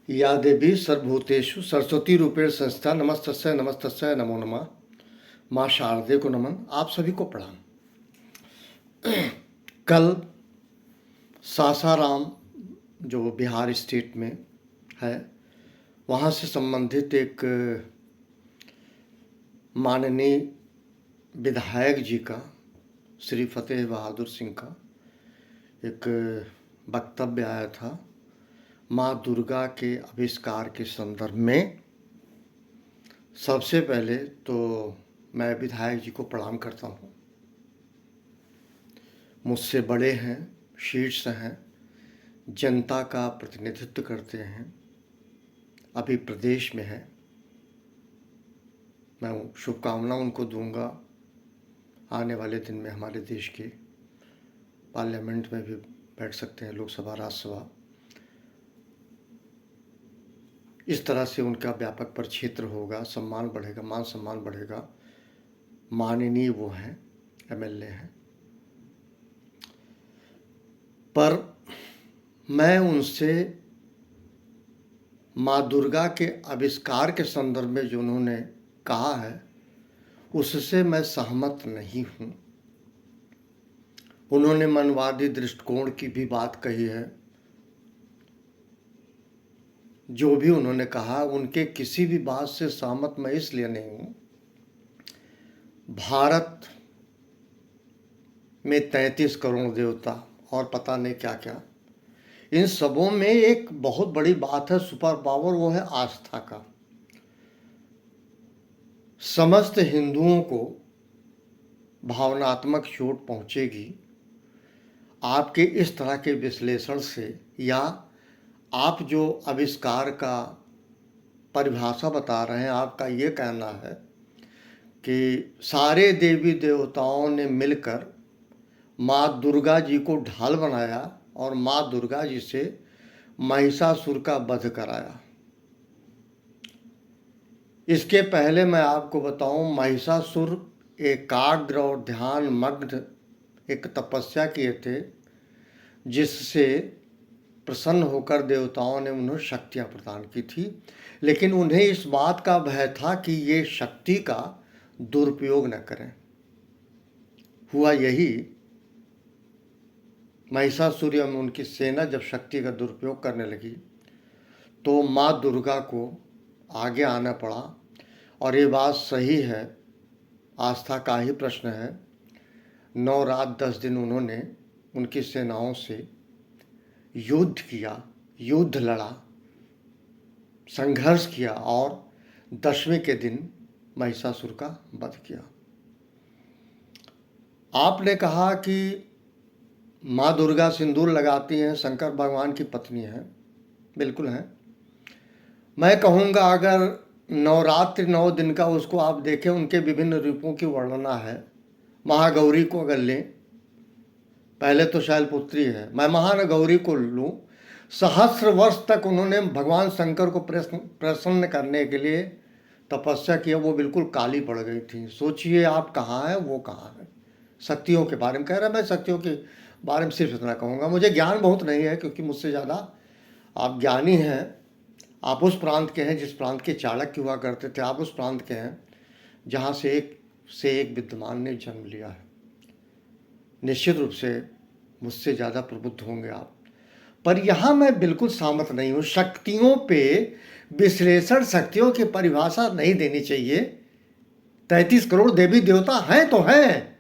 या देवी सर्वभूतेषु सरस्वती रूपेण संस्था नमस्तस्यै नमस्तस्यै नमो नमः। माँ शारदे को नमन। आप सभी को प्रणाम। कल सासाराम जो बिहार स्टेट में है वहाँ से संबंधित एक माननीय विधायक जी का श्री फतेह बहादुर सिंह का एक वक्तव्य आया था माँ दुर्गा के आविष्कार के संदर्भ में। सबसे पहले तो मैं विधायक जी को प्रणाम करता हूँ। मुझसे बड़े हैं, शीर्ष हैं, जनता का प्रतिनिधित्व करते हैं, अभी प्रदेश में है। मैं शुभकामना उनको दूंगा। आने वाले दिन में हमारे देश के पार्लियामेंट में भी बैठ सकते हैं, लोकसभा राज्यसभा। इस तरह से उनका व्यापक प्रक्षेत्र होगा, सम्मान बढ़ेगा, मान सम्मान बढ़ेगा। माननीय वो हैं, एमएलए हैं। पर मैं उनसे माँ दुर्गा के आविष्कार के संदर्भ में जो उन्होंने कहा है उससे मैं सहमत नहीं हूँ। उन्होंने मनवादी दृष्टिकोण की भी बात कही है। जो भी उन्होंने कहा, उनके किसी भी बात से सहमत मैं इसलिए नहीं हूँ। भारत में 33 करोड़ देवता और पता नहीं क्या क्या, इन सबों में एक बहुत बड़ी बात है, सुपर पावर, वो है आस्था का। समस्त हिंदुओं को भावनात्मक चोट पहुंचेगी आपके इस तरह के विश्लेषण से, या आप जो आविष्कार का परिभाषा बता रहे हैं, आपका ये कहना है कि सारे देवी देवताओं ने मिलकर माँ दुर्गा जी को ढाल बनाया और माँ दुर्गा जी से महिषासुर का वध कराया। इसके पहले मैं आपको बताऊं, महिषासुर एकाग्र और ध्यान मग्न एक तपस्या किए थे, जिससे प्रसन्न होकर देवताओं ने उन्हें शक्तियां प्रदान की थी। लेकिन उन्हें इस बात का भय था कि ये शक्ति का दुरुपयोग न करें। हुआ यही, महिषासुर एवं उनकी सेना जब शक्ति का दुरुपयोग करने लगी तो माँ दुर्गा को आगे आना पड़ा। और ये बात सही है, आस्था का ही प्रश्न है। 9 रात 10 दिन उन्होंने उनकी सेनाओं से युद्ध किया, युद्ध लड़ा, संघर्ष किया और 10वें के दिन महिषासुर का वध किया। आपने कहा कि माँ दुर्गा सिंदूर लगाती हैं, शंकर भगवान की पत्नी हैं। बिल्कुल हैं। मैं कहूँगा अगर नवरात्रि 9 दिन का उसको आप देखें, उनके विभिन्न रूपों की वर्णना है। महागौरी को अगर लें, पहले तो शैलपुत्री है, मैं महागौरी को लूँ, सहस्र वर्ष तक उन्होंने भगवान शंकर को प्रसन्न करने के लिए तपस्या किया। वो बिल्कुल काली पड़ गई थी। सोचिए आप कहाँ है, वो कहाँ है। शक्तियों के बारे में कह रहा, मैं शक्तियों के बारे में सिर्फ इतना कहूँगा। मुझे ज्ञान बहुत नहीं है, क्योंकि मुझसे ज़्यादा आप ज्ञानी हैं। आप उस प्रांत के हैं जिस प्रांत के चाणक्य हुआ करते थे। आप उस प्रांत के हैं जहाँ से एक विद्वान ने जन्म लिया है। निश्चित रूप से मुझसे ज़्यादा प्रबुद्ध होंगे आप। पर यहाँ मैं बिल्कुल सहमत नहीं हूँ। शक्तियों पे विश्लेषण, शक्तियों की परिभाषा नहीं देनी चाहिए। 33 करोड़ देवी देवता हैं तो हैं,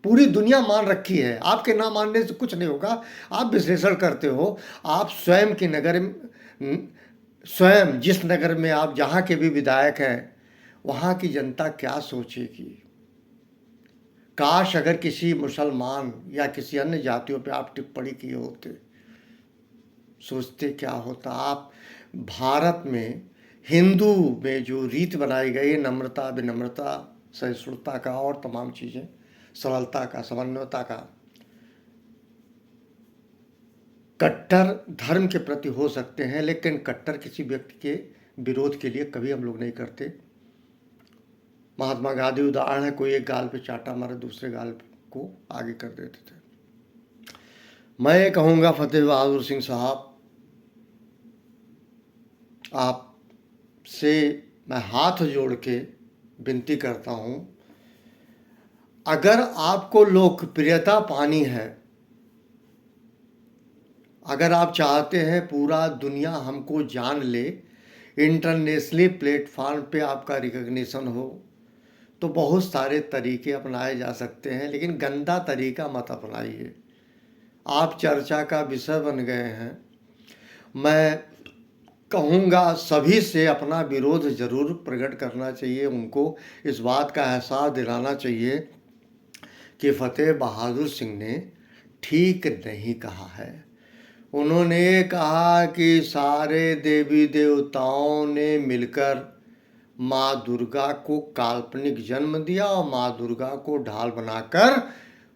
पूरी दुनिया मान रखी है। आपके ना मानने से कुछ नहीं होगा। आप विश्लेषण करते हो। आप स्वयं के नगर, स्वयं जिस नगर में आप, जहाँ के भी विधायक हैं, वहाँ की जनता क्या सोचेगी। काश अगर किसी मुसलमान या किसी अन्य जातियों पे आप टिप्पणी किए होते, सोचते क्या होता। आप भारत में हिंदू में जो रीत बनाई गई, नम्रता, विनम्रता, सहिष्णुता का और तमाम चीज़ें, सरलता का, समन्वयता का, कट्टर धर्म के प्रति हो सकते हैं, लेकिन कट्टर किसी व्यक्ति के विरोध के लिए कभी हम लोग नहीं करते। महात्मा गांधी उदाहरण है, कोई एक गाल पे चाटा मारे, दूसरे गाल को आगे कर देते थे। मैं कहूँगा फतेह बहादुर सिंह साहब, आपसे मैं हाथ जोड़ के विनती करता हूँ, अगर आपको लोकप्रियता पानी है, अगर आप चाहते हैं पूरा दुनिया हमको जान ले, इंटरनेशनली प्लेटफॉर्म पे आपका रिकग्निशन हो, तो बहुत सारे तरीके अपनाए जा सकते हैं, लेकिन गंदा तरीका मत अपनाइए। आप चर्चा का विषय बन गए हैं। मैं कहूँगा सभी से अपना विरोध ज़रूर प्रकट करना चाहिए, उनको इस बात का एहसास दिलाना चाहिए कि फतेह बहादुर सिंह ने ठीक नहीं कहा है। उन्होंने कहा कि सारे देवी देवताओं ने मिलकर माँ दुर्गा को काल्पनिक जन्म दिया और माँ दुर्गा को ढाल बनाकर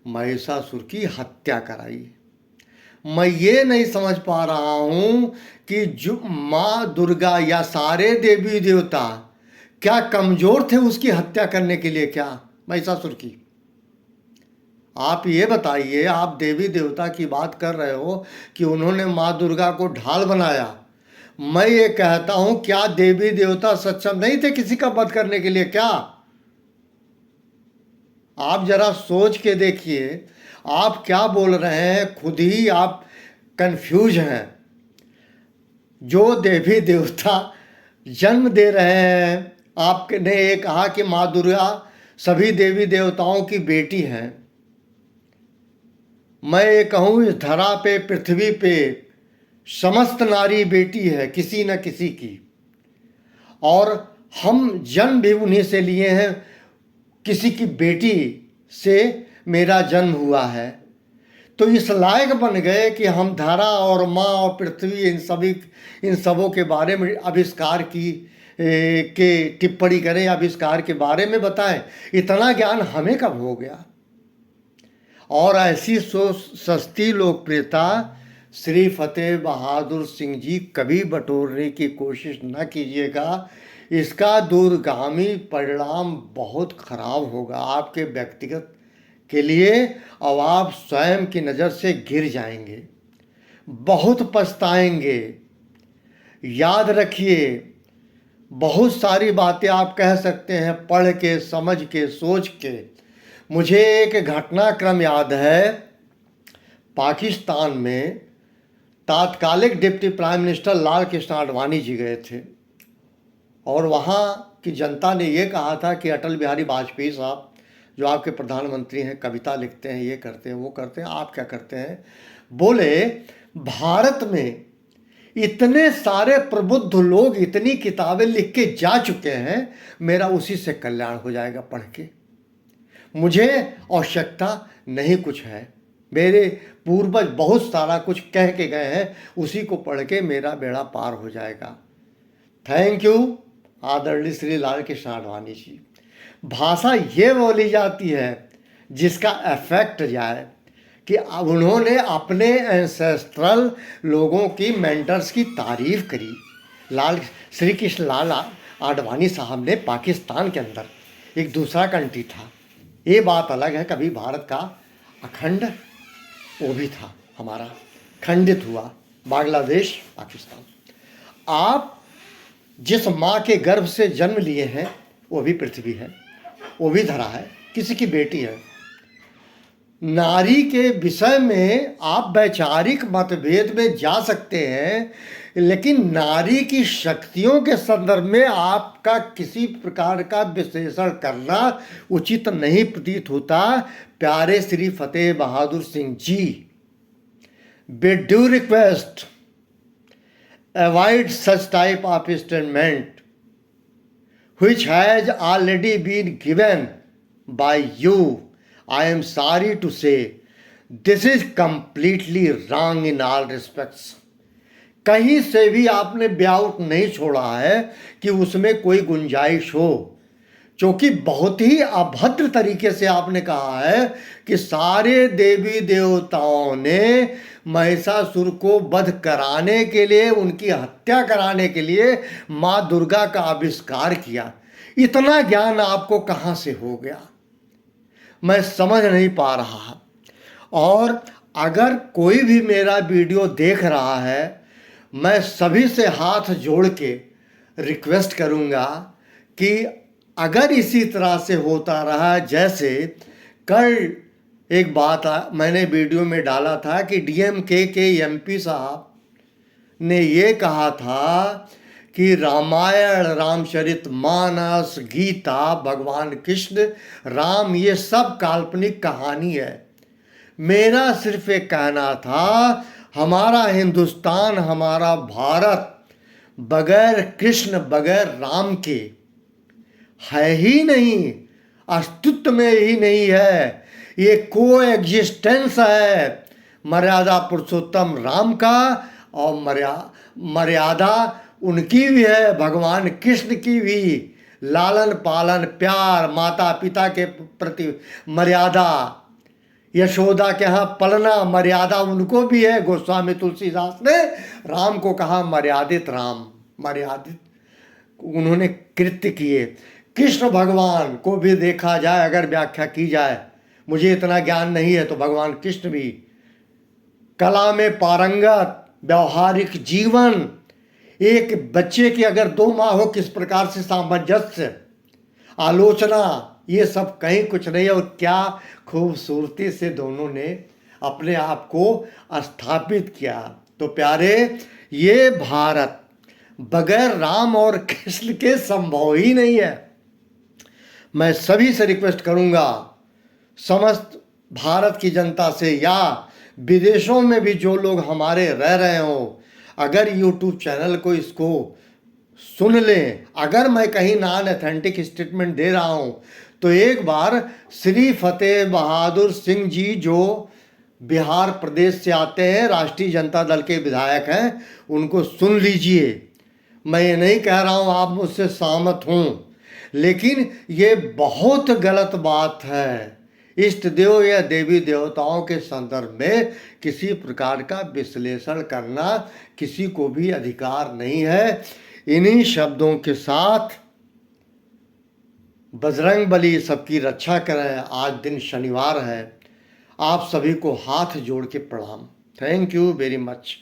महिषासुर की हत्या कराई। मैं ये नहीं समझ पा रहा हूँ कि जो माँ दुर्गा या सारे देवी देवता क्या कमज़ोर थे उसकी हत्या करने के लिए, क्या महिषासुर की? आप ये बताइए, आप देवी देवता की बात कर रहे हो कि उन्होंने माँ दुर्गा को ढाल बनाया। मैं ये कहता हूँ, क्या देवी देवता सक्षम नहीं थे किसी का वध करने के लिए? क्या आप जरा सोच के देखिए, आप क्या बोल रहे हैं, खुद ही आप कंफ्यूज हैं। जो देवी देवता जन्म दे रहे हैं, आपने ये कहा कि माँ दुर्गा सभी देवी देवताओं की बेटी हैं। मैं ये कहूँ, इस धरा पे, पृथ्वी पे समस्त नारी बेटी है किसी न किसी की, और हम जन्म भी उन्हीं से लिए हैं। किसी की बेटी से मेरा जन्म हुआ है, तो इस लायक बन गए कि हम धरा और माँ और पृथ्वी इन सबों के बारे में आविष्कार के टिप्पणी करें, आविष्कार के बारे में बताएं। इतना ज्ञान हमें कब हो गया? और ऐसी सस्ती लोकप्रियता श्री फतेह बहादुर सिंह जी कभी बटोरने की कोशिश न कीजिएगा। इसका दूरगामी परिणाम बहुत खराब होगा आपके व्यक्तिगत के लिए, और आप स्वयं की नज़र से गिर जाएंगे, बहुत पछताएंगे। याद रखिए, बहुत सारी बातें आप कह सकते हैं पढ़ के, समझ के, सोच के। मुझे एक घटनाक्रम याद है, पाकिस्तान में तात्कालिक deputy prime minister Lal Krishna Advani ji गए थे, और वहाँ की जनता ने ये कहा था कि अटल बिहारी वाजपेयी साहब जो आपके प्रधानमंत्री हैं, कविता लिखते हैं, ये करते हैं, वो करते हैं, आप क्या करते हैं? बोले, भारत में इतने सारे प्रबुद्ध लोग इतनी किताबें लिख के जा चुके हैं, मेरा उसी से कल्याण हो जाएगा पढ़ के। मुझे आवश्यकता नहीं कुछ है, मेरे पूर्वज बहुत सारा कुछ कह के गए हैं, उसी को पढ़ के मेरा बेड़ा पार हो जाएगा। थैंक यू आदरणीय श्री लाल कृष्ण आडवाणी जी। भाषा ये बोली जाती है जिसका इफेक्ट जाए, कि उन्होंने अपने एंसेस्ट्रल लोगों की मेंटर्स की तारीफ करी। श्री कृष्ण लाल आडवाणी साहब ने पाकिस्तान के अंदर, एक दूसरा कंट्री था, ये बात अलग है, कभी भारत का अखंड वो भी था, हमारा खंडित हुआ, बांग्लादेश, पाकिस्तान। आप जिस माँ के गर्भ से जन्म लिए हैं वो भी पृथ्वी है, वो भी धरा है, किसी की बेटी है। नारी के विषय में आप वैचारिक मतभेद में जा सकते हैं, लेकिन नारी की शक्तियों के संदर्भ में आपका किसी प्रकार का विश्लेषण करना उचित नहीं प्रतीत होता। प्यारे Shri Fateh Bahadur Singh ji, with due request, avoid such type of statement which has already been given by you. I am sorry to say this is completely wrong in all respects. कहीं से भी आपने ब्याउट नहीं छोड़ा है कि उसमें कोई गुंजाइश हो, क्योंकि बहुत ही अभद्र तरीके से आपने कहा है कि सारे देवी देवताओं ने महिषासुर को वध कराने के लिए, उनकी हत्या कराने के लिए माँ दुर्गा का आविष्कार किया। इतना ज्ञान आपको कहाँ से हो गया, मैं समझ नहीं पा रहा। और अगर कोई भी मेरा वीडियो देख रहा है, मैं सभी से हाथ जोड़ के रिक्वेस्ट करूंगा कि अगर इसी तरह से होता रहा, जैसे कल एक बात मैंने वीडियो में डाला था कि डीएमके के एमपी साहब ने ये कहा था कि रामायण, रामचरितमानस, गीता, भगवान कृष्ण, राम, ये सब काल्पनिक कहानी है। मेरा सिर्फ एक कहना था, हमारा हिंदुस्तान, हमारा भारत बगैर कृष्ण, बगैर राम के है ही नहीं, अस्तित्व में ही नहीं है। ये को एग्जिस्टेंस है मर्यादा पुरुषोत्तम राम का, और मर्यादा उनकी भी है, भगवान कृष्ण की भी। लालन पालन, प्यार, माता पिता के प्रति मर्यादा, यशोदा के यहाँ पलना, मर्यादा उनको भी है। गोस्वामी तुलसीदास ने राम को कहा मर्यादित राम, मर्यादित उन्होंने कृत्य किए। कृष्ण भगवान को भी देखा जाए, अगर व्याख्या की जाए, मुझे इतना ज्ञान नहीं है, तो भगवान कृष्ण भी कला में पारंगत, व्यवहारिक जीवन, एक बच्चे की अगर 2 माँ हो किस प्रकार से सामंजस्य, आलोचना, ये सब कहीं कुछ नहीं है। और क्या खूबसूरती से दोनों ने अपने आप को स्थापित किया। तो प्यारे, ये भारत बगैर राम और कृष्ण के संभव ही नहीं है। मैं सभी से रिक्वेस्ट करूंगा, समस्त भारत की जनता से, या विदेशों में भी जो लोग हमारे रह रहे हो, अगर यूट्यूब चैनल को इसको सुन लें, अगर मैं कहीं नॉन ऑथेंटिक स्टेटमेंट दे रहा हूं, तो एक बार श्री फतेह बहादुर सिंह जी, जो बिहार प्रदेश से आते हैं, राष्ट्रीय जनता दल के विधायक हैं, उनको सुन लीजिए। मैं ये नहीं कह रहा हूं आप मुझसे सहमत हों, लेकिन ये बहुत गलत बात है। इष्ट देव या देवी देवताओं के संदर्भ में किसी प्रकार का विश्लेषण करना किसी को भी अधिकार नहीं है। इन्हीं शब्दों के साथ बजरंग बली सबकी रक्षा करें। आज दिन शनिवार है। आप सभी को हाथ जोड़ के प्रणाम। Thank you very much.